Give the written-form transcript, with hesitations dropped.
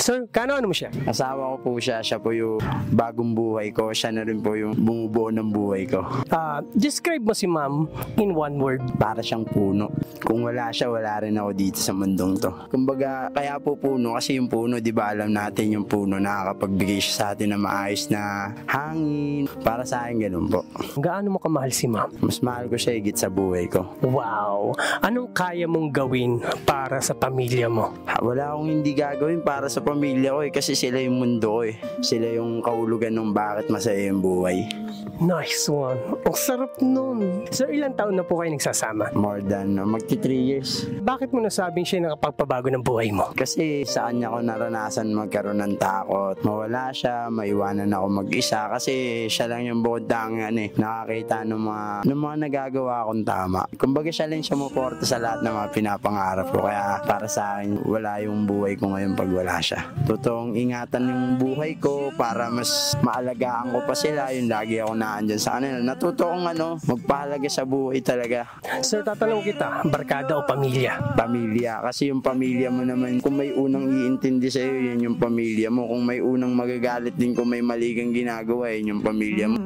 Sir, ano mo siya? Asawa ko po siya. Siya po yung bagong buhay ko. Siya na rin po yung bumubuo ng buhay ko. Describe mo si ma'am in one word. Para siyang puno. Kung wala siya, wala rin ako dito sa mundong to. Kumbaga, kaya po puno kasi yung puno, di ba alam natin yung puno nakakapagbigay siya sa atin ng maayos na hangin. Para sa akin, ganun po. Gaano mo kamahal si ma'am? Mas mahal ko siya higit sa buhay ko. Wow! Anong kaya mong gawin para sa pamilya mo? Wala akong hindi gagawin para sa pamilya ko kasi sila yung mundo ko Sila yung kahulugan ng bakit masaya yung buhay. Nice one. Ang sarap nun. Sir, ilang taon na po kayo nagsasama? More than magti 3 years. Bakit mo nasabing siya nakapagpabago ng buhay mo? Kasi sa kanya ko naranasan magkaroon ng takot. Mawala siya, maiwanan ako mag-isa kasi siya lang yung bukod tangan nakakita ng mga nagagawa akong tama. Kumbaga siya lang sumuporta sa lahat ng mga pinapangarap ko. Kaya para sa akin, wala yung buhay ko ngayon pag wala siya. Totoong ingatan yung buhay ko para mas maalagaan ko pa sila. Yung lagi ako naandyan sa kanila. Natuto kong magpahalaga sa buhay talaga. Sir, tatanong kita, barkada o pamilya? Pamilya. Kasi yung pamilya mo naman, kung may unang iintindi sa'yo, yan yung pamilya mo. Kung may unang magagalit din kung may mali kang ginagawa, yan yung pamilya mo.